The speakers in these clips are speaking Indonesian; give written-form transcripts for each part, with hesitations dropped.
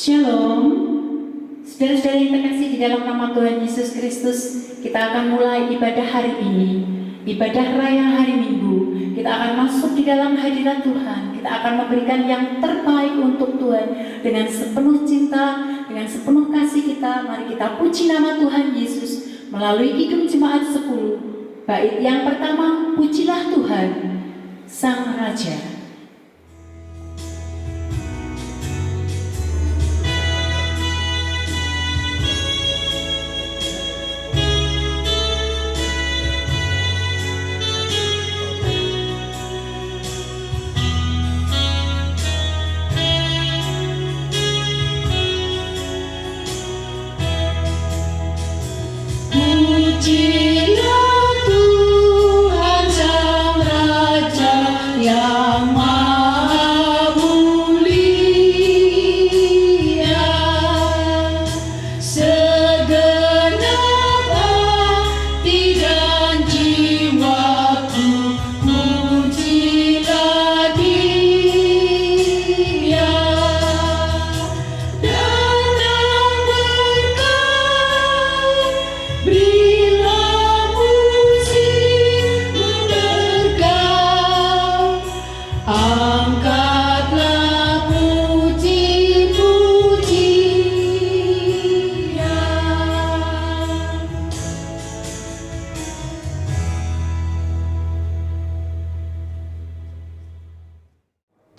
Shalom, saudara-saudara yang terkasih di dalam nama Tuhan Yesus Kristus, kita akan mulai ibadah hari ini, ibadah raya hari Minggu. Kita akan masuk di dalam hadirat Tuhan, kita akan memberikan yang terbaik untuk Tuhan dengan sepenuh cinta, dengan sepenuh kasih kita. Mari kita puji nama Tuhan Yesus melalui Kidung Jemaat 10. Bait yang pertama, pujilah Tuhan, Sang Raja.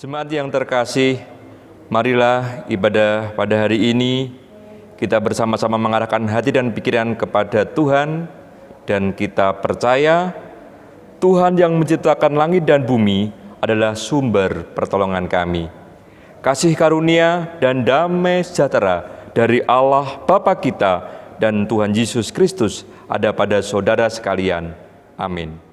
Jemaat yang terkasih, marilah ibadah pada hari ini kita bersama-sama mengarahkan hati dan pikiran kepada Tuhan, dan kita percaya Tuhan yang menciptakan langit dan bumi adalah sumber pertolongan kami. Kasih karunia dan damai sejahtera dari Allah Bapa kita dan Tuhan Yesus Kristus ada pada saudara sekalian. Amin.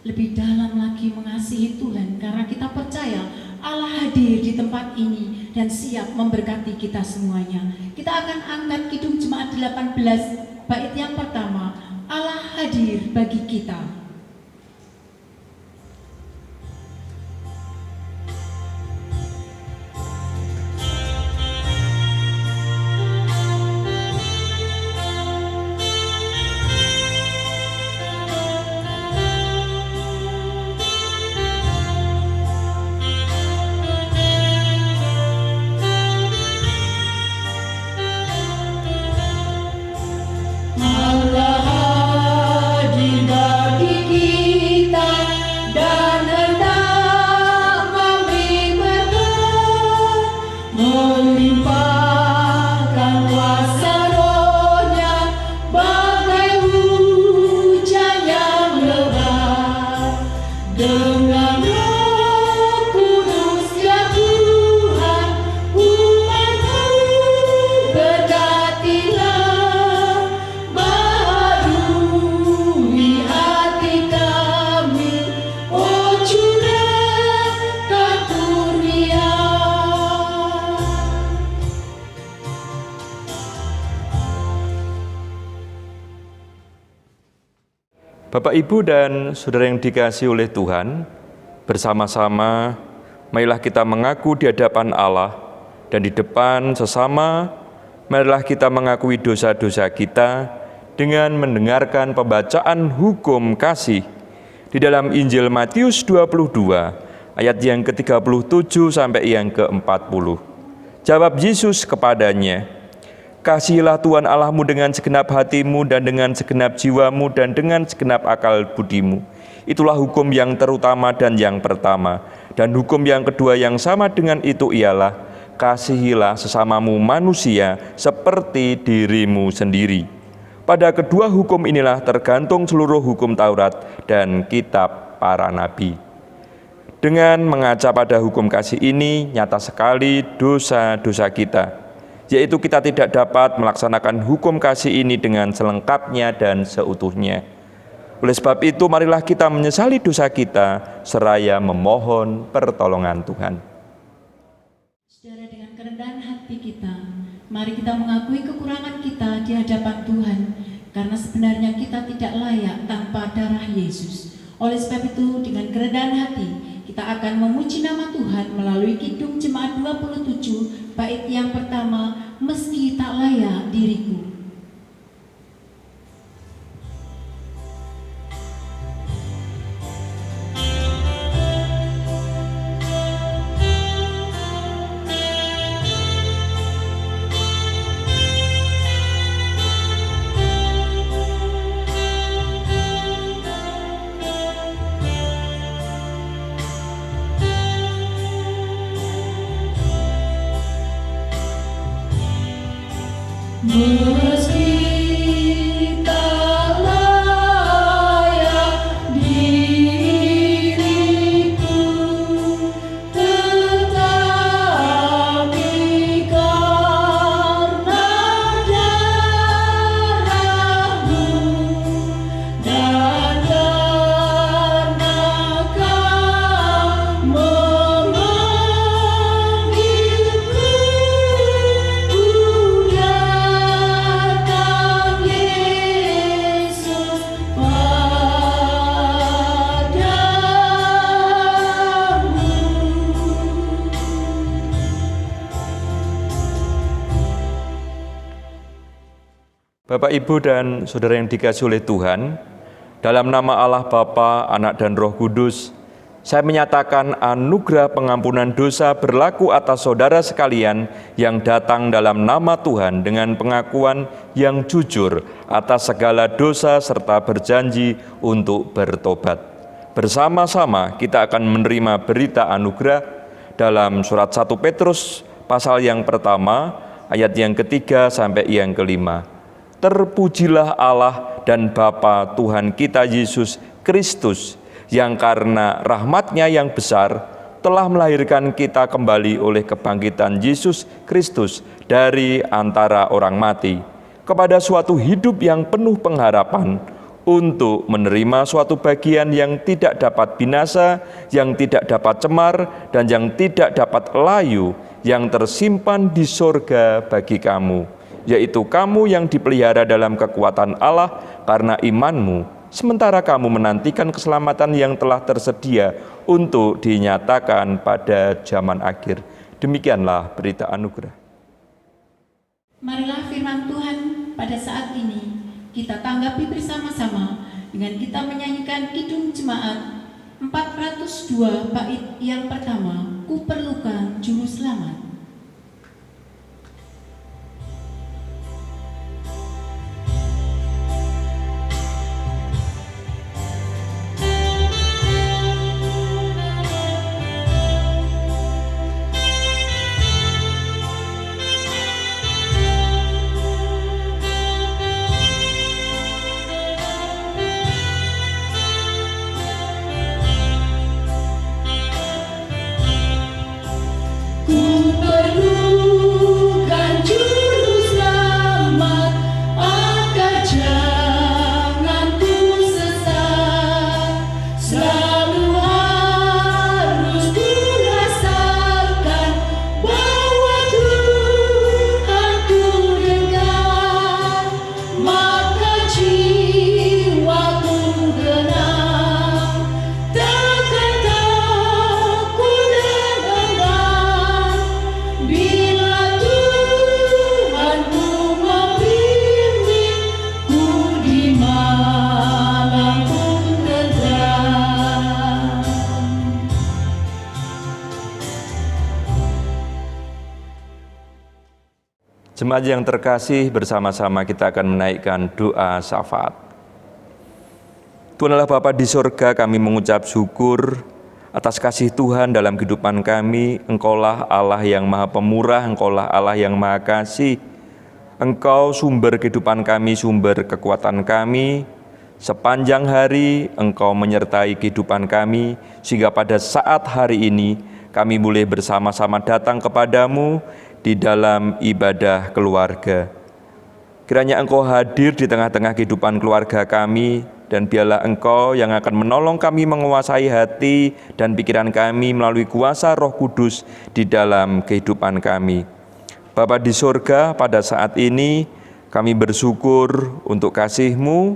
Lebih dalam lagi mengasihi Tuhan, karena kita percaya Allah hadir di tempat ini dan siap memberkati kita semuanya. Kita akan angkat Kidung Jemaat 18, bait yang pertama, Allah hadir bagi kita. Bapak, Ibu, dan saudara yang dikasihi oleh Tuhan, bersama-sama marilah kita mengaku di hadapan Allah dan di depan sesama, marilah kita mengakui dosa-dosa kita dengan mendengarkan pembacaan hukum kasih di dalam Injil Matius 22 ayat yang ke-37 sampai yang ke-40. Jawab Yesus kepadanya, "Kasihilah Tuhan Allahmu dengan segenap hatimu dan dengan segenap jiwamu dan dengan segenap akal budimu. Itulah hukum yang terutama dan yang pertama. Dan hukum yang kedua yang sama dengan itu ialah, kasihilah sesamamu manusia seperti dirimu sendiri. Pada kedua hukum inilah tergantung seluruh hukum Taurat dan kitab para nabi." Dengan mengaca pada hukum kasih ini, nyata sekali dosa-dosa kita. yaitu kita tidak dapat melaksanakan hukum kasih ini dengan selengkapnya dan seutuhnya. Oleh sebab itu, marilah kita menyesali dosa kita, seraya memohon pertolongan Tuhan. Saudara, dengan kerendahan hati kita, mari kita mengakui kekurangan kita di hadapan Tuhan, karena sebenarnya kita tidak layak tanpa darah Yesus. Oleh sebab itu, dengan kerendahan hati, kita akan memuji nama Tuhan melalui Kidung Jemaat 27, bait yang pertama, meski tak layak diriku. Meski tak layak diriku, tetapi karena darah-Mu dan karena Kau memanggilku, ku datang Yesus padamu. Bapak, Ibu, dan Saudara yang dikasihi oleh Tuhan, dalam nama Allah Bapa, Anak, dan Roh Kudus, saya menyatakan anugerah pengampunan dosa berlaku atas saudara sekalian yang datang dalam nama Tuhan dengan pengakuan yang jujur atas segala dosa serta berjanji untuk bertobat. Bersama-sama kita akan menerima berita anugerah dalam surat 1 Petrus pasal yang pertama, ayat yang ketiga sampai yang kelima. Terpujilah Allah dan Bapa Tuhan kita Yesus Kristus, yang karena rahmat-Nya yang besar telah melahirkan kita kembali oleh kebangkitan Yesus Kristus dari antara orang mati, kepada suatu hidup yang penuh pengharapan, untuk menerima suatu bagian yang tidak dapat binasa, yang tidak dapat cemar, dan yang tidak dapat layu, yang tersimpan di sorga bagi kamu, yaitu kamu yang dipelihara dalam kekuatan Allah karena imanmu, sementara kamu menantikan keselamatan yang telah tersedia untuk dinyatakan pada zaman akhir. Demikianlah berita anugerah. Marilah firman Tuhan pada saat ini kita tanggapi bersama-sama dengan kita menyanyikan Kidung Jemaat 402 bait yang pertama, Ku Perlukan Juru Selamat. Jemaat yang terkasih, bersama-sama kita akan menaikkan doa syafaat. Tuhan Allah Bapa di sorga, kami mengucap syukur atas kasih Tuhan dalam kehidupan kami. Engkaulah Allah yang Maha Pemurah, Engkaulah Allah yang Maha Kasih. Engkau sumber kehidupan kami, sumber kekuatan kami. Sepanjang hari Engkau menyertai kehidupan kami, sehingga pada saat hari ini kami boleh bersama-sama datang kepadamu di dalam ibadah keluarga. Kiranya Engkau hadir di tengah-tengah kehidupan keluarga kami, dan biarlah Engkau yang akan menolong kami menguasai hati dan pikiran kami melalui kuasa Roh Kudus di dalam kehidupan kami. Bapa di surga, pada saat ini kami bersyukur untuk kasih-Mu,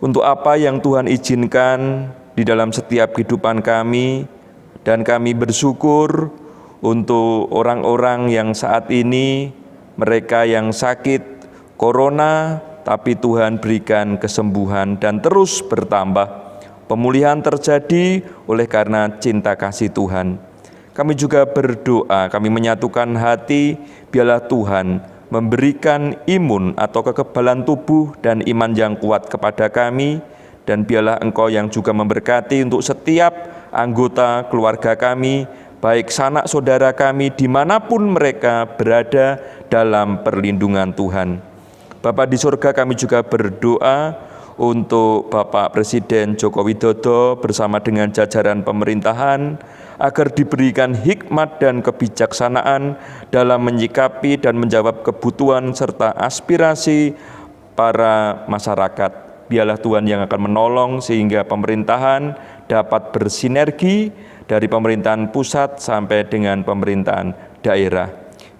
untuk apa yang Tuhan izinkan di dalam setiap kehidupan kami, dan kami bersyukur untuk orang-orang yang saat ini, mereka yang sakit Corona, tapi Tuhan berikan kesembuhan dan terus bertambah. Pemulihan terjadi oleh karena cinta kasih Tuhan. Kami juga berdoa, kami menyatukan hati, biarlah Tuhan memberikan imun atau kekebalan tubuh dan iman yang kuat kepada kami, dan biarlah Engkau yang juga memberkati untuk setiap anggota keluarga kami, baik sanak saudara kami dimanapun mereka berada dalam perlindungan Tuhan. Bapa di surga, kami juga berdoa untuk Bapak Presiden Joko Widodo bersama dengan jajaran pemerintahan, agar diberikan hikmat dan kebijaksanaan dalam menyikapi dan menjawab kebutuhan serta aspirasi para masyarakat. Biarlah Tuhan yang akan menolong sehingga pemerintahan dapat bersinergi dari pemerintahan pusat sampai dengan pemerintahan daerah.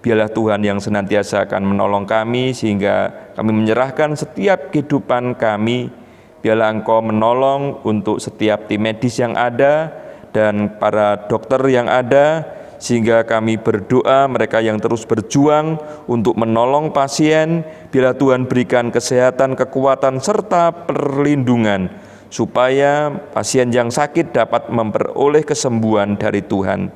Biarlah Tuhan yang senantiasa akan menolong kami sehingga kami menyerahkan setiap kehidupan kami. Biarlah Engkau menolong untuk setiap tim medis yang ada dan para dokter yang ada, sehingga kami berdoa mereka yang terus berjuang untuk menolong pasien. Biarlah Tuhan berikan kesehatan, kekuatan, serta perlindungan, supaya pasien yang sakit dapat memperoleh kesembuhan dari Tuhan.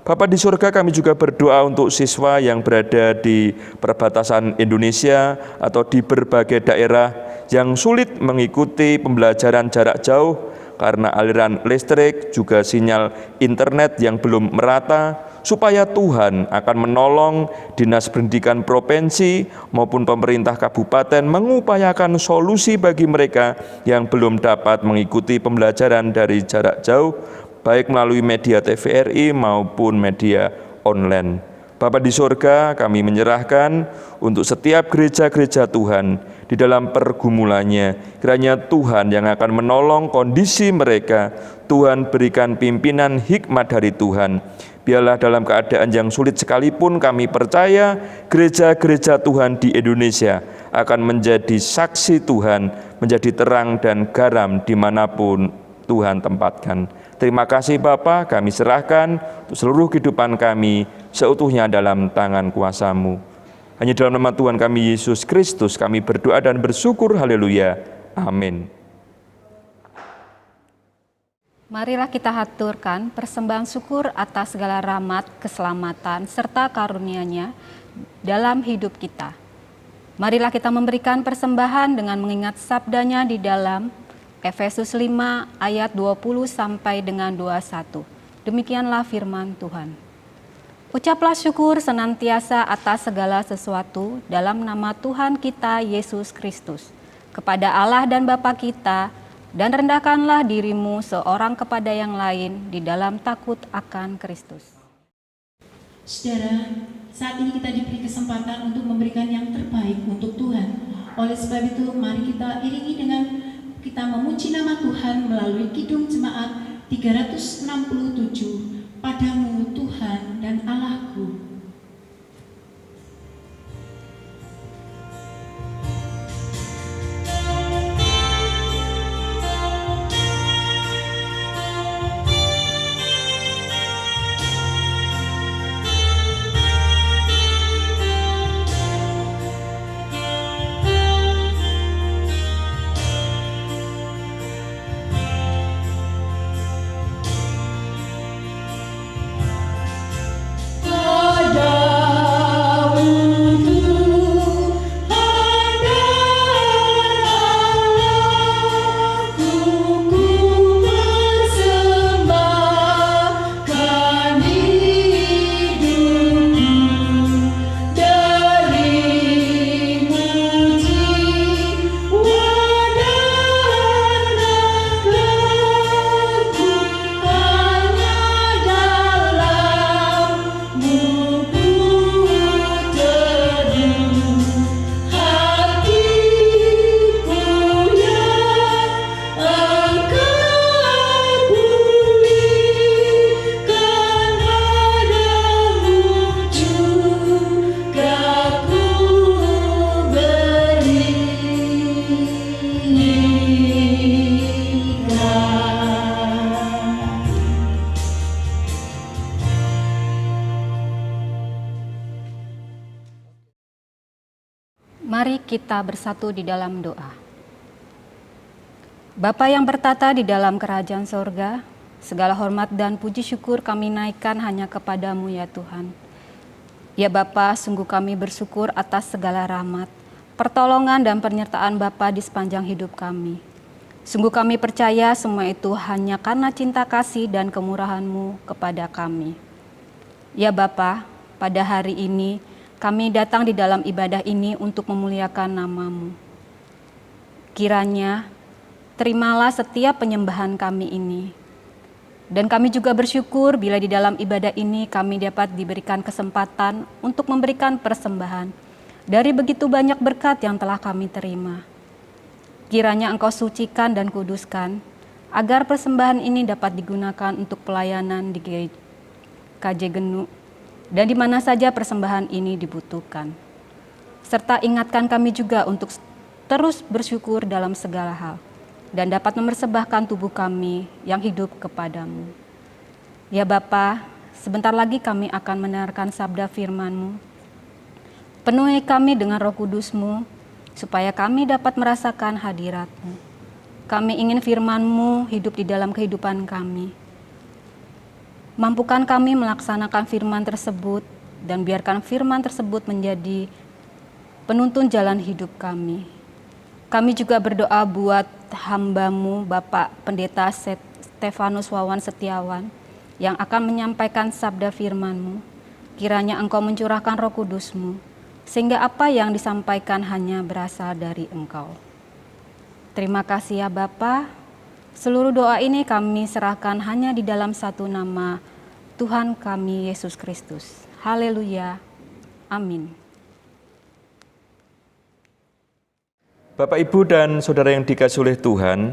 Bapa di surga, kami juga berdoa untuk siswa yang berada di perbatasan Indonesia atau di berbagai daerah yang sulit mengikuti pembelajaran jarak jauh karena aliran listrik, juga sinyal internet yang belum merata, supaya Tuhan akan menolong Dinas Pendidikan Provinsi maupun pemerintah kabupaten mengupayakan solusi bagi mereka yang belum dapat mengikuti pembelajaran dari jarak jauh, baik melalui media TVRI maupun media online. Bapa di surga, kami menyerahkan untuk setiap gereja-gereja Tuhan di dalam pergumulannya. Kiranya Tuhan yang akan menolong kondisi mereka. Tuhan berikan pimpinan hikmat dari Tuhan. Biarlah dalam keadaan yang sulit sekalipun kami percaya gereja-gereja Tuhan di Indonesia akan menjadi saksi Tuhan, menjadi terang dan garam dimanapun Tuhan tempatkan. Terima kasih Bapa, kami serahkan untuk seluruh kehidupan kami seutuhnya dalam tangan kuasa-Mu. Hanya dalam nama Tuhan kami Yesus Kristus kami berdoa dan bersyukur. Haleluya. Amin. Marilah kita haturkan persembahan syukur atas segala rahmat, keselamatan, serta karunia-Nya dalam hidup kita. Marilah kita memberikan persembahan dengan mengingat sabdanya di dalam Efesus 5 ayat 20 sampai dengan 21. Demikianlah firman Tuhan. Ucaplah syukur senantiasa atas segala sesuatu dalam nama Tuhan kita Yesus Kristus, kepada Allah dan Bapa kita, dan rendahkanlah dirimu seorang kepada yang lain di dalam takut akan Kristus. Saudara, saat ini kita diberi kesempatan untuk memberikan yang terbaik untuk Tuhan. Oleh sebab itu, mari kita iringi dengan kita memuji nama Tuhan melalui Kidung Jemaat 367, Padamu Tuhan dan Allahku. God kita bersatu di dalam doa. Bapa yang bertata di dalam kerajaan sorga, segala hormat dan puji syukur kami naikkan hanya kepadamu ya Tuhan. Ya Bapa, sungguh kami bersyukur atas segala rahmat, pertolongan dan penyertaan Bapa di sepanjang hidup kami. Sungguh kami percaya semua itu hanya karena cinta kasih dan kemurahan-Mu kepada kami. Ya Bapa, pada hari ini kami datang di dalam ibadah ini untuk memuliakan nama-Mu. Kiranya terimalah setiap penyembahan kami ini. Dan kami juga bersyukur bila di dalam ibadah ini kami dapat diberikan kesempatan untuk memberikan persembahan dari begitu banyak berkat yang telah kami terima. Kiranya Engkau sucikan dan kuduskan, agar persembahan ini dapat digunakan untuk pelayanan di KJ Genu, dan di mana saja persembahan ini dibutuhkan. Serta ingatkan kami juga untuk terus bersyukur dalam segala hal, dan dapat mempersembahkan tubuh kami yang hidup kepadamu. Ya Bapa, sebentar lagi kami akan mendengarkan sabda firman-Mu. Penuhi kami dengan Roh Kudus-Mu, supaya kami dapat merasakan hadirat-Mu. Kami ingin firman-Mu hidup di dalam kehidupan kami. Mampukan kami melaksanakan firman tersebut, dan biarkan firman tersebut menjadi penuntun jalan hidup kami. Kami juga berdoa buat hamba-Mu, Bapak Pendeta Stefanus Wawan Setiawan, yang akan menyampaikan sabda firman-Mu. Kiranya Engkau mencurahkan Roh Kudus-Mu, sehingga apa yang disampaikan hanya berasal dari Engkau. Terima kasih ya Bapa. Seluruh doa ini kami serahkan hanya di dalam satu nama Tuhan kami Yesus Kristus. Haleluya. Amin. Bapak, Ibu, dan Saudara yang dikasihi oleh Tuhan,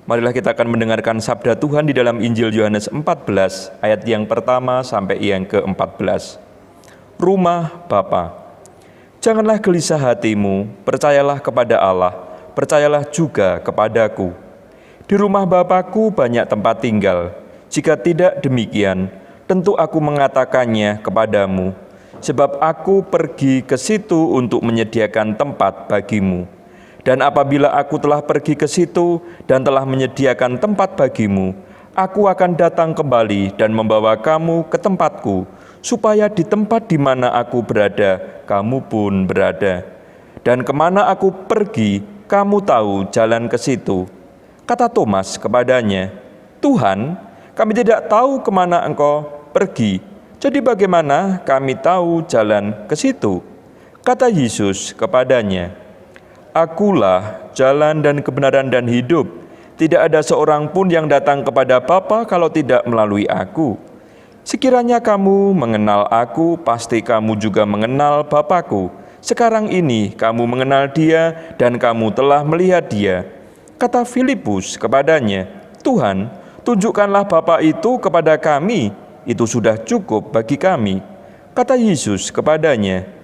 marilah kita akan mendengarkan sabda Tuhan di dalam Injil Yohanes 14, ayat yang pertama sampai yang ke-14. Rumah Bapa. Janganlah gelisah hatimu, percayalah kepada Allah, percayalah juga kepadaku. Di rumah Bapa-Ku banyak tempat tinggal. Jika tidak demikian, tentu aku mengatakannya kepadamu, sebab aku pergi ke situ untuk menyediakan tempat bagimu. Dan apabila aku telah pergi ke situ dan telah menyediakan tempat bagimu, aku akan datang kembali dan membawa kamu ke tempatku, supaya di tempat di mana aku berada, kamu pun berada. Dan kemana aku pergi, kamu tahu jalan ke situ. Kata Thomas kepadanya, Tuhan, kami tidak tahu kemana Engkau pergi, jadi bagaimana kami tahu jalan ke situ? Kata Yesus kepadanya, Akulah jalan dan kebenaran dan hidup. Tidak ada seorang pun yang datang kepada Bapa kalau tidak melalui aku. Sekiranya kamu mengenal aku, pasti kamu juga mengenal Bapa-Ku. Sekarang ini kamu mengenal Dia dan kamu telah melihat Dia. Kata Filipus kepadanya, Tuhan, tunjukkanlah Bapa itu kepada kami, itu sudah cukup bagi kami. Kata Yesus kepadanya,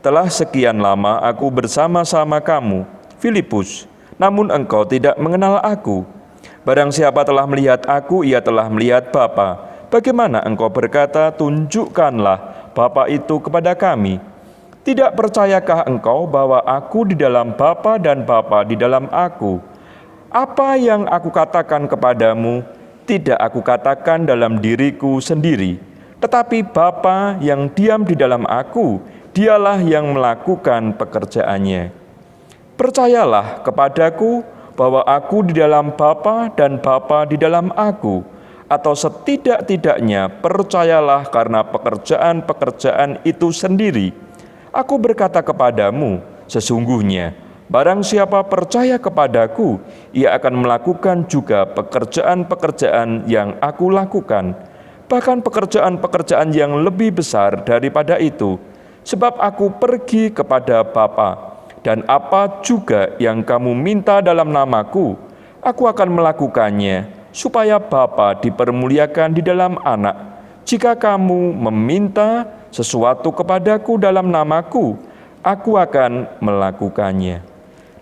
telah sekian lama aku bersama-sama kamu, Filipus, namun engkau tidak mengenal aku. Barang siapa telah melihat aku, ia telah melihat Bapa. Bagaimana engkau berkata, tunjukkanlah Bapa itu kepada kami? Tidak percayakah engkau bahwa aku di dalam Bapa dan Bapa di dalam aku? Apa yang aku katakan kepadamu, tidak aku katakan dalam diriku sendiri, tetapi Bapa yang diam di dalam aku, Dialah yang melakukan pekerjaannya. Percayalah kepadaku bahwa aku di dalam Bapa dan Bapa di dalam aku, atau setidak-tidaknya percayalah karena pekerjaan-pekerjaan itu sendiri. Aku berkata kepadamu, sesungguhnya barang siapa percaya kepadaku, ia akan melakukan juga pekerjaan-pekerjaan yang aku lakukan, bahkan pekerjaan-pekerjaan yang lebih besar daripada itu. Sebab aku pergi kepada Bapa, dan apa juga yang kamu minta dalam namaku, aku akan melakukannya, supaya Bapa dipermuliakan di dalam Anak. Jika kamu meminta sesuatu kepadaku dalam namaku, aku akan melakukannya.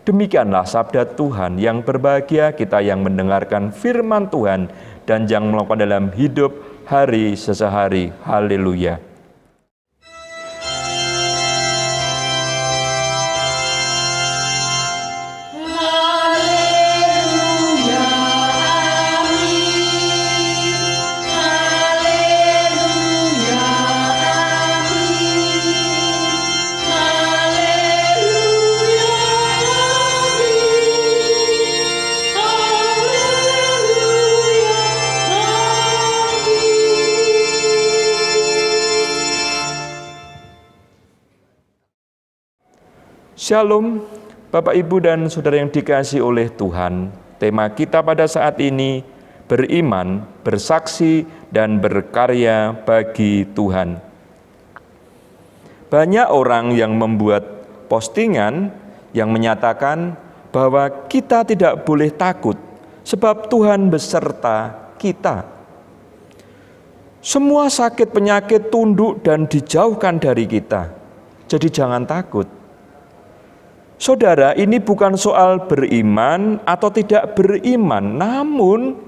Demikianlah sabda Tuhan. Yang berbahagia kita yang mendengarkan firman Tuhan dan yang melakukan dalam hidup hari sesehari. Haleluya. Shalom, Bapak, Ibu, dan Saudara yang dikasihi oleh Tuhan. Tema kita pada saat ini, beriman, bersaksi, dan berkarya bagi Tuhan. Banyak orang yang membuat postingan yang menyatakan bahwa kita tidak boleh takut, sebab Tuhan beserta kita. Semua sakit penyakit tunduk dan dijauhkan dari kita. Jadi jangan takut. Saudara, ini bukan soal beriman atau tidak beriman, namun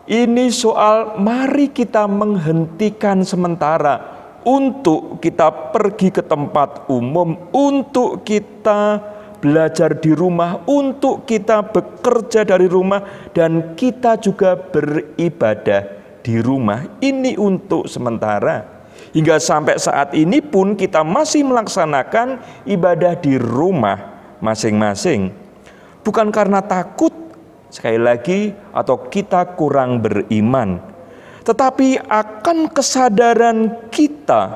ini soal mari kita menghentikan sementara untuk kita pergi ke tempat umum, untuk kita belajar di rumah, untuk kita bekerja dari rumah, dan kita juga beribadah di rumah. Ini untuk sementara. Hingga sampai saat ini pun kita masih melaksanakan ibadah di rumah masing-masing. Bukan karena takut, sekali lagi, atau kita kurang beriman, tetapi akan kesadaran kita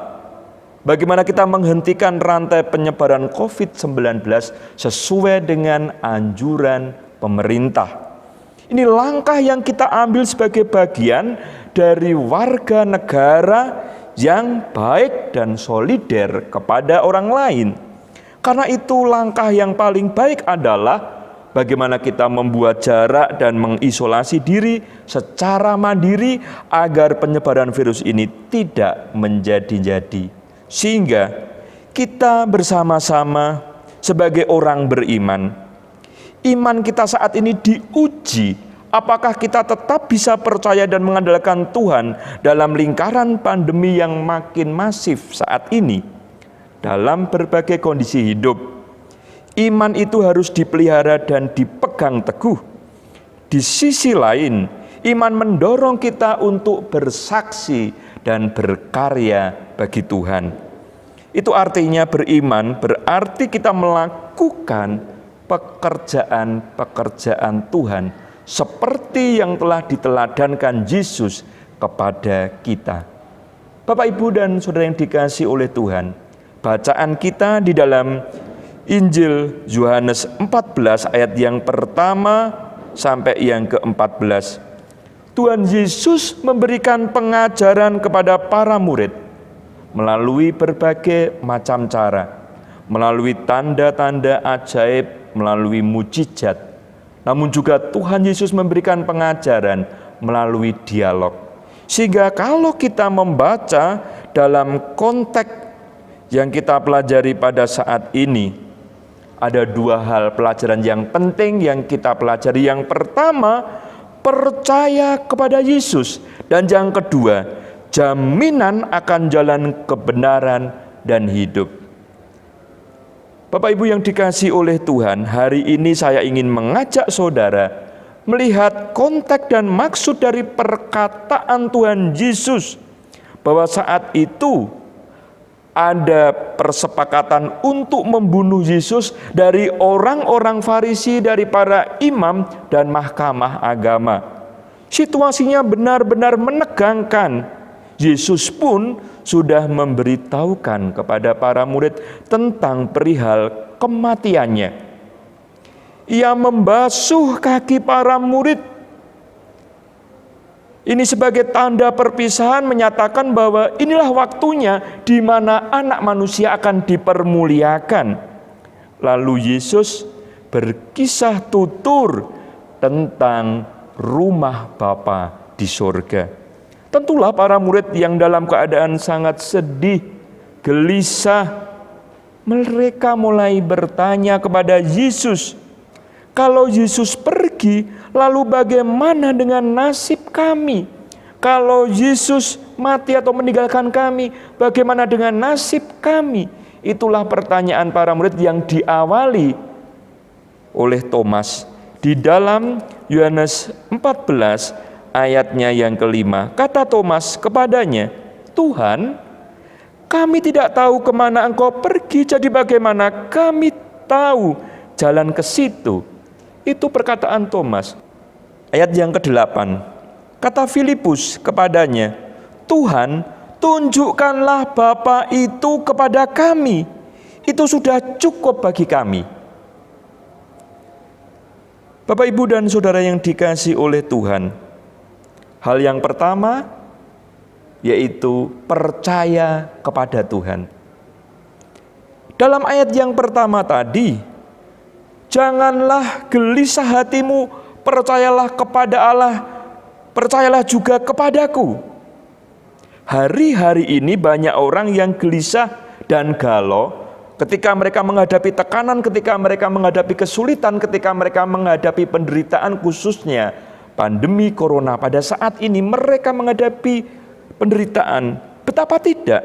bagaimana kita menghentikan rantai penyebaran COVID-19 sesuai dengan anjuran pemerintah. Ini langkah yang kita ambil sebagai bagian dari warga negara yang baik dan solider kepada orang lain. Karena itu langkah yang paling baik adalah bagaimana kita membuat jarak dan mengisolasi diri secara mandiri agar penyebaran virus ini tidak menjadi-jadi. Sehingga kita bersama-sama sebagai orang beriman, iman kita saat ini diuji. Apakah kita tetap bisa percaya dan mengandalkan Tuhan dalam lingkaran pandemi yang makin masif saat ini? Dalam berbagai kondisi hidup, iman itu harus dipelihara dan dipegang teguh. Di sisi lain, iman mendorong kita untuk bersaksi dan berkarya bagi Tuhan. Itu artinya beriman berarti kita melakukan pekerjaan-pekerjaan Tuhan seperti yang telah diteladankan Yesus kepada kita. Bapak, Ibu, dan Saudara yang dikasihi oleh Tuhan, bacaan kita di dalam Injil Yohanes 14 ayat yang pertama sampai yang ke-14. Tuhan Yesus memberikan pengajaran kepada para murid melalui berbagai macam cara, melalui tanda-tanda ajaib, melalui mujizat. Namun juga Tuhan Yesus memberikan pengajaran melalui dialog. Sehingga kalau kita membaca dalam konteks yang kita pelajari pada saat ini, ada dua hal pelajaran yang penting yang kita pelajari. Yang pertama, percaya kepada Yesus. Dan yang kedua, jaminan akan jalan kebenaran dan hidup. Bapak, Ibu yang dikasihi oleh Tuhan, hari ini saya ingin mengajak saudara melihat konteks dan maksud dari perkataan Tuhan Yesus, bahwa saat itu ada persepakatan untuk membunuh Yesus dari orang-orang Farisi, dari para imam dan mahkamah agama. Situasinya benar-benar menegangkan. Yesus pun sudah memberitahukan kepada para murid tentang perihal kematiannya. Ia membasuh kaki para murid. Ini sebagai tanda perpisahan, menyatakan bahwa inilah waktunya di mana Anak Manusia akan dipermuliakan. Lalu Yesus berkisah tutur tentang rumah Bapa di surga. Tentulah para murid yang dalam keadaan sangat sedih, gelisah, mereka mulai bertanya kepada Yesus, kalau Yesus pergi, lalu bagaimana dengan nasib kami? Kalau Yesus mati atau meninggalkan kami, bagaimana dengan nasib kami? Itulah pertanyaan para murid yang diawali oleh Thomas. Di dalam Yohanes 14 ayatnya yang kelima, kata Thomas kepadanya, Tuhan, kami tidak tahu kemana Engkau pergi, jadi bagaimana kami tahu jalan ke situ? Itu perkataan Thomas. Ayat yang ke-8, kata Filipus kepadanya, Tuhan, tunjukkanlah Bapa itu kepada kami. itu sudah cukup bagi kami. Bapak, Ibu, dan Saudara yang dikasihi oleh Tuhan, hal yang pertama yaitu percaya kepada Tuhan. Dalam ayat yang pertama tadi, janganlah gelisah hatimu, percayalah kepada Allah, percayalah juga kepadaku. Hari-hari ini banyak orang yang gelisah dan galau ketika mereka menghadapi tekanan, ketika mereka menghadapi kesulitan, ketika mereka menghadapi penderitaan, khususnya pandemi corona. Pada saat ini mereka menghadapi penderitaan. Betapa tidak?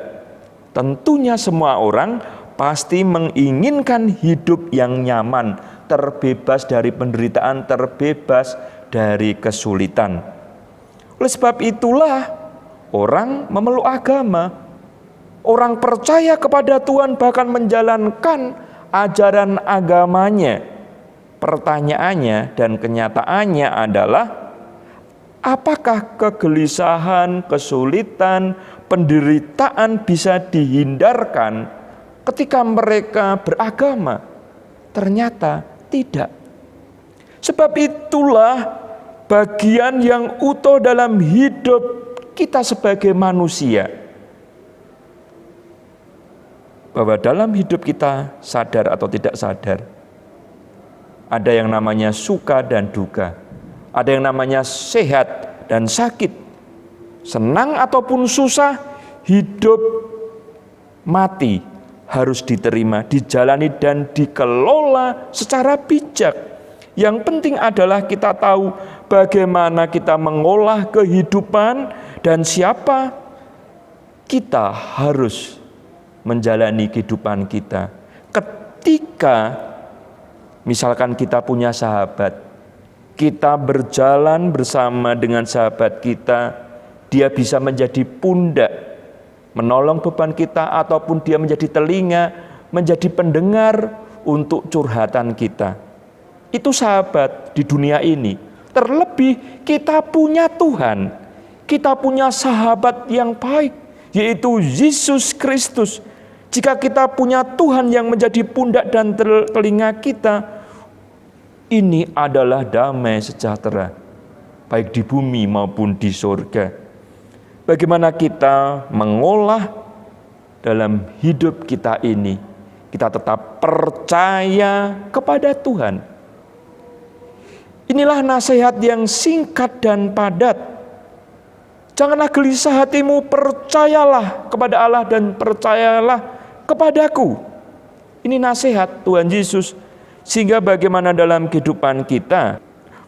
Tentunya semua orang pasti menginginkan hidup yang nyaman, terbebas dari penderitaan, terbebas dari kesulitan. Oleh sebab itulah orang memeluk agama. Orang percaya kepada Tuhan bahkan menjalankan ajaran agamanya. Pertanyaannya dan kenyataannya adalah, apakah kegelisahan, kesulitan, penderitaan bisa dihindarkan ketika mereka beragama? Ternyata tidak. Sebab itulah bagian yang utuh dalam hidup kita sebagai manusia, bahwa dalam hidup kita, sadar atau tidak sadar, ada yang namanya suka dan duka, ada yang namanya sehat dan sakit, senang ataupun susah, hidup mati harus diterima, dijalani dan dikelola secara bijak. Yang penting adalah kita tahu bagaimana kita mengolah kehidupan dan siapa kita harus menjalani kehidupan kita. Ketika misalkan kita punya sahabat, kita berjalan bersama dengan sahabat kita, dia bisa menjadi pundak, menolong beban kita, ataupun dia menjadi telinga, menjadi pendengar untuk curhatan kita. Itu sahabat di dunia ini. Terlebih kita punya Tuhan, kita punya sahabat yang baik, yaitu Yesus Kristus. Jika kita punya Tuhan yang menjadi pundak dan telinga kita, ini adalah damai sejahtera, baik di bumi maupun di surga. Bagaimana kita mengolah dalam hidup kita ini? Kita tetap percaya kepada Tuhan. Inilah nasihat yang singkat dan padat. Janganlah gelisah hatimu, percayalah kepada Allah dan percayalah kepadaku. Ini nasihat Tuhan Yesus. Sehingga bagaimana dalam kehidupan kita,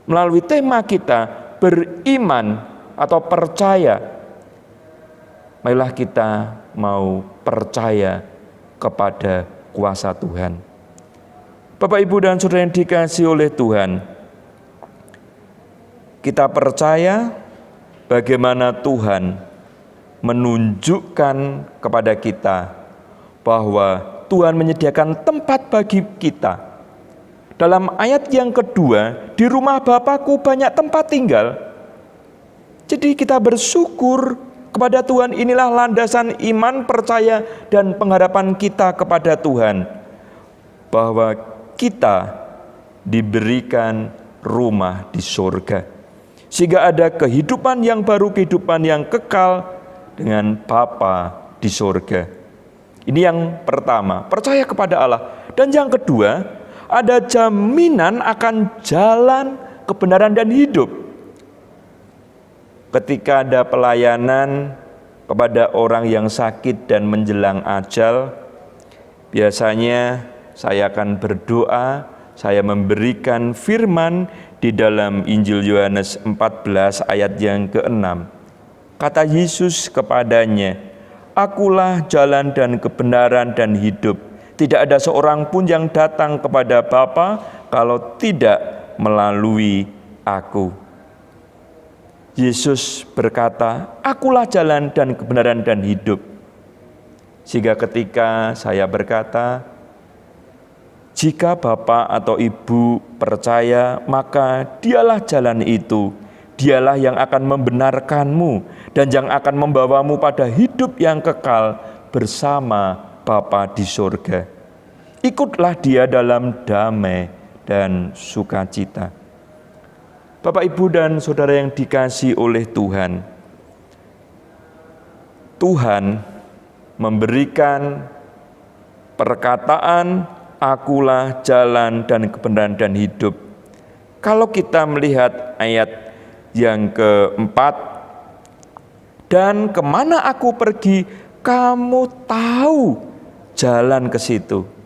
melalui tema kita beriman atau percaya, marilah kita mau percaya kepada kuasa Tuhan. Bapak, Ibu, dan Saudara yang dikasihi oleh Tuhan, kita percaya bagaimana Tuhan menunjukkan kepada kita bahwa Tuhan menyediakan tempat bagi kita. Dalam ayat yang kedua, di rumah Bapakku banyak tempat tinggal. Jadi kita bersyukur kepada Tuhan. Inilah landasan iman, percaya, dan pengharapan kita kepada Tuhan, bahwa kita diberikan rumah di surga, sehingga ada kehidupan yang baru, kehidupan yang kekal dengan Bapa di surga. Ini yang pertama, percaya kepada Allah. Dan yang kedua, ada jaminan akan jalan kebenaran dan hidup. Ketika ada pelayanan kepada orang yang sakit dan menjelang ajal, biasanya saya akan berdoa, saya memberikan firman di dalam Injil Yohanes 14 ayat yang ke-6. Kata Yesus kepadanya, "Akulah jalan dan kebenaran dan hidup. Tidak ada seorang pun yang datang kepada Bapa kalau tidak melalui Aku." Yesus berkata, "Akulah jalan dan kebenaran dan hidup." Sehingga ketika saya berkata, jika Bapak atau Ibu percaya, maka dialah jalan itu. Dialah yang akan membenarkanmu dan yang akan membawamu pada hidup yang kekal bersama Bapa di surga. Ikutlah dia dalam damai dan sukacita. Bapak, Ibu, dan Saudara yang dikasihi oleh Tuhan, Tuhan memberikan perkataan, akulah jalan dan kebenaran dan hidup. Kalau kita melihat ayat yang keempat, dan kemana aku pergi, kamu tahu jalan ke situ.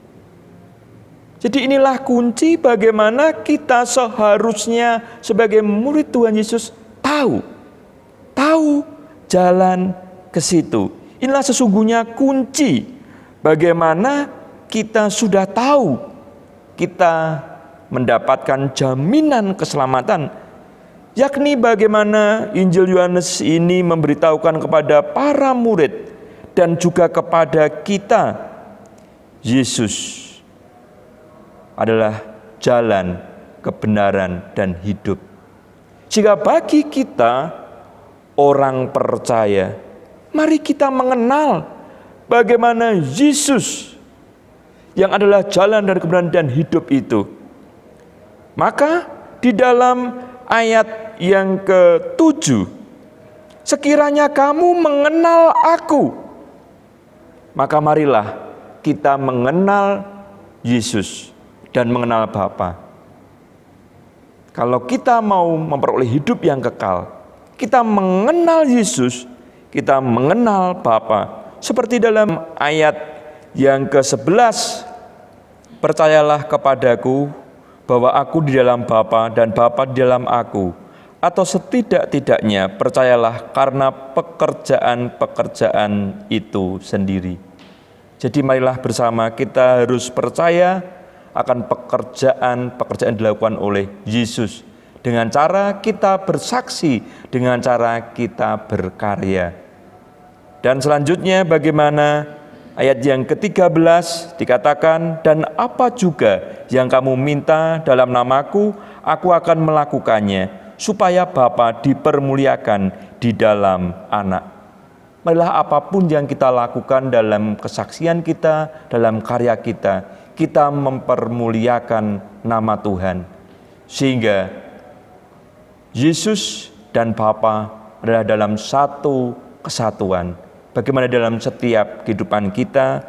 Jadi inilah kunci bagaimana kita seharusnya sebagai murid Tuhan Yesus tahu jalan ke situ. Inilah sesungguhnya kunci bagaimana kita sudah tahu, kita mendapatkan jaminan keselamatan, yakni bagaimana Injil Yohanes ini memberitahukan kepada para murid dan juga kepada kita, Yesus adalah jalan, kebenaran, dan hidup. Jika bagi kita orang percaya, mari kita mengenal bagaimana Yesus yang adalah jalan dan kebenaran dan hidup itu. Maka di dalam ayat yang ke-7, sekiranya kamu mengenal aku, maka marilah kita mengenal Yesus dan mengenal Bapa. Kalau kita mau memperoleh hidup yang kekal, kita mengenal Yesus, kita mengenal Bapa. Seperti dalam ayat yang ke-11, percayalah kepadaku bahwa aku di dalam Bapa dan Bapa di dalam aku. Atau setidak-tidaknya percayalah karena pekerjaan-pekerjaan itu sendiri. Jadi marilah bersama kita harus percaya akan pekerjaan-pekerjaan dilakukan oleh Yesus. Dengan cara kita bersaksi, dengan cara kita berkarya. Dan selanjutnya bagaimana ayat yang ke-13 dikatakan, dan apa juga yang kamu minta dalam namaku, aku akan melakukannya, supaya Bapa dipermuliakan di dalam Anak. Marilah apapun yang kita lakukan dalam kesaksian kita, dalam karya kita, kita mempermuliakan nama Tuhan. Sehingga Yesus dan Bapa adalah dalam satu kesatuan. Bagaimana dalam setiap kehidupan kita,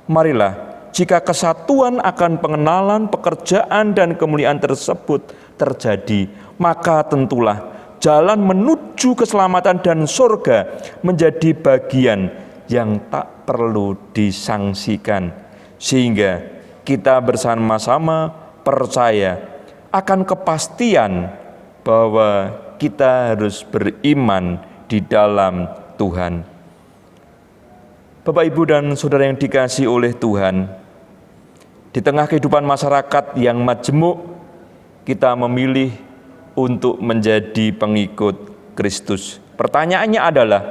marilah jika kesatuan akan pengenalan, pekerjaan, dan kemuliaan tersebut terjadi, maka tentulah jalan menuju keselamatan dan surga menjadi bagian yang tak perlu disangsikan. Sehingga kita bersama-sama percaya akan kepastian bahwa kita harus beriman di dalam Tuhan. Bapak, Ibu, dan Saudara yang dikasihi oleh Tuhan, di tengah kehidupan masyarakat yang majemuk, kita memilih untuk menjadi pengikut Kristus. Pertanyaannya adalah,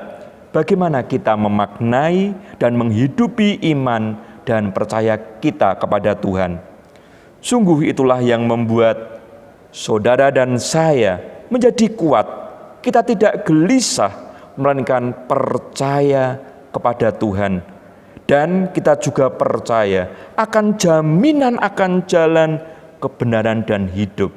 bagaimana kita memaknai dan menghidupi iman dan percaya kita kepada Tuhan? Sungguh itulah yang membuat saudara dan saya menjadi kuat. Kita tidak gelisah, melainkan percaya kepada Tuhan. Dan kita juga percaya akan jaminan akan jalan kebenaran dan hidup.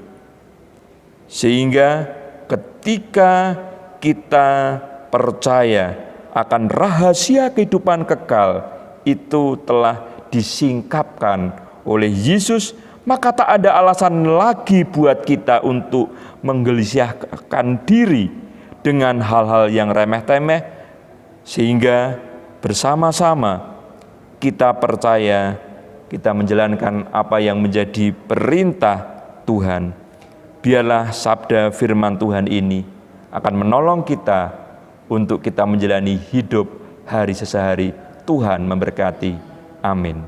Sehingga ketika kita percaya akan rahasia kehidupan kekal, itu telah disingkapkan oleh Yesus, maka tak ada alasan lagi buat kita untuk menggelisahkan diri dengan hal-hal yang remeh-temeh, sehingga bersama-sama kita percaya, kita menjalankan apa yang menjadi perintah Tuhan. Biarlah sabda firman Tuhan ini akan menolong kita untuk kita menjalani hidup hari sesehari. Tuhan memberkati. Amin.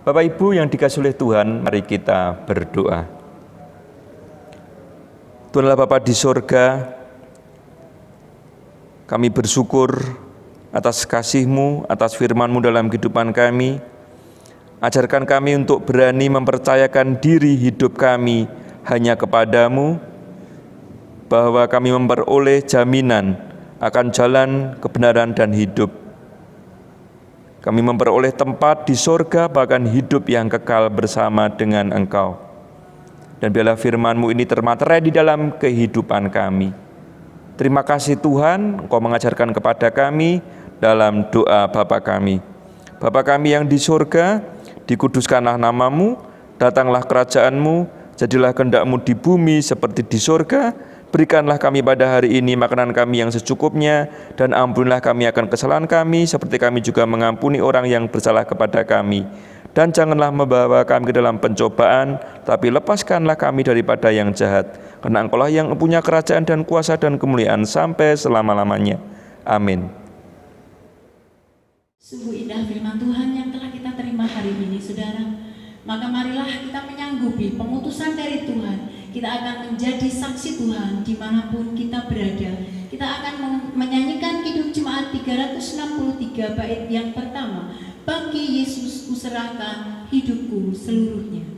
Bapak, Ibu yang dikasihi oleh Tuhan, mari kita berdoa. Tuhan Allah Bapa di sorga, kami bersyukur atas kasih-Mu, atas firman-Mu dalam kehidupan kami. Ajarkan kami untuk berani mempercayakan diri hidup kami hanya kepada-Mu, bahwa kami memperoleh jaminan akan jalan kebenaran dan hidup. kami memperoleh tempat di sorga, bahkan hidup yang kekal bersama dengan Engkau. Dan biarlah firman-Mu ini termaterai di dalam kehidupan kami. Terima kasih Tuhan, Engkau mengajarkan kepada kami dalam doa Bapa kami. Bapa kami yang di sorga, dikuduskanlah nama-Mu, datanglah kerajaan-Mu, jadilah kehendak-Mu di bumi seperti di sorga. Berikanlah kami pada hari ini makanan kami yang secukupnya, dan ampunilah kami akan kesalahan kami, seperti kami juga mengampuni orang yang bersalah kepada kami. Dan janganlah membawa kami ke dalam pencobaan, tapi lepaskanlah kami daripada yang jahat. Karena Engkau-lah yang punya kerajaan dan kuasa dan kemuliaan sampai selama-lamanya. Amin. Sungguh indah firman Tuhan yang telah kita terima hari ini, saudara. Maka marilah kita menyanggupi pengutusan dari Tuhan. Kita akan menjadi saksi Tuhan dimanapun kita berada. Kita akan menyanyikan Kidung Jemaat 363 bait yang pertama. Bagi Yesus kuserahkan hidupku seluruhnya.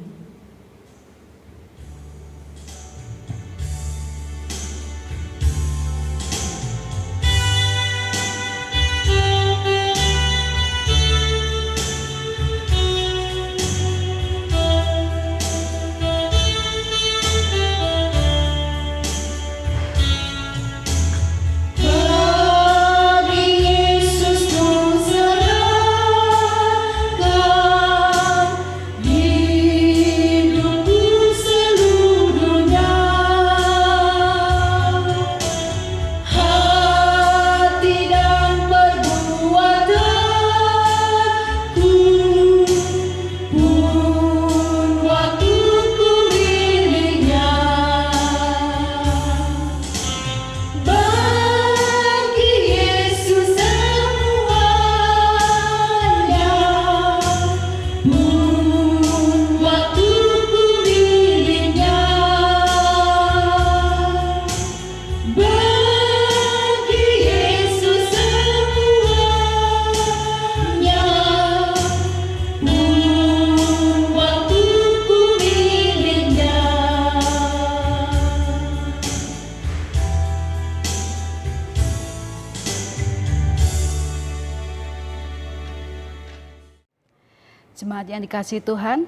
Jemaat yang dikasihi Tuhan,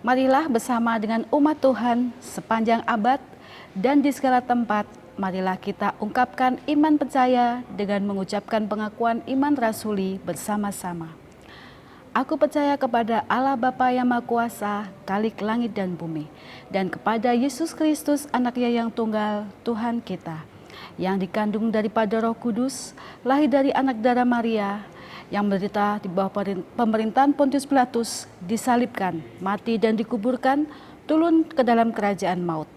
marilah bersama dengan umat Tuhan sepanjang abad dan di segala tempat, marilah kita ungkapkan iman percaya dengan mengucapkan pengakuan iman rasuli bersama-sama. Aku percaya kepada Allah Bapa yang Maha Kuasa, Khalik langit dan bumi, dan kepada Yesus Kristus, Anaknya yang tunggal, Tuhan kita, yang dikandung daripada Roh Kudus, lahir dari anak darah Maria, yang menderita di bawah pemerintahan Pontius Pilatus, disalibkan, mati dan dikuburkan, turun ke dalam kerajaan maut.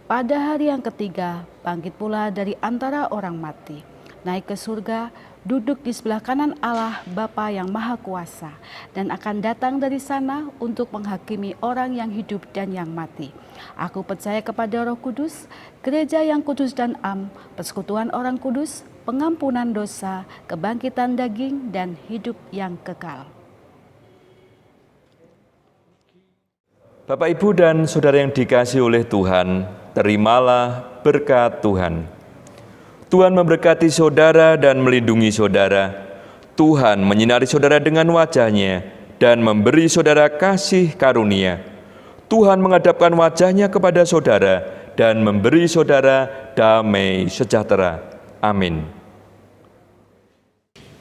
Pada hari yang ketiga, bangkit pula dari antara orang mati, naik ke surga, duduk di sebelah kanan Allah Bapa yang Maha Kuasa, dan akan datang dari sana untuk menghakimi orang yang hidup dan yang mati. Aku percaya kepada Roh Kudus, gereja yang kudus dan am, persekutuan orang kudus, pengampunan dosa, kebangkitan daging, dan hidup yang kekal. Bapak, Ibu, dan Saudara yang dikasihi oleh Tuhan, terimalah berkat Tuhan. Tuhan memberkati saudara dan melindungi saudara. Tuhan menyinari saudara dengan wajah-Nya dan memberi saudara kasih karunia. Tuhan menghadapkan wajah-Nya kepada saudara dan memberi saudara damai sejahtera. Amin.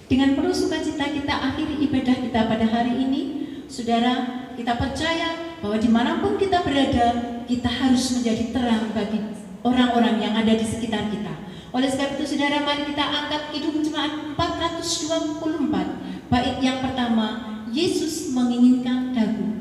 Dengan penuh sukacita kita akhiri ibadah kita pada hari ini. Saudara, kita percaya bahwa dimanapun kita berada, kita harus menjadi terang bagi orang-orang yang ada di sekitar kita. Oleh sebab itu, saudara, mari kita angkat Kidung Jemaat 424, bait yang pertama, Yesus menginginkan dagu.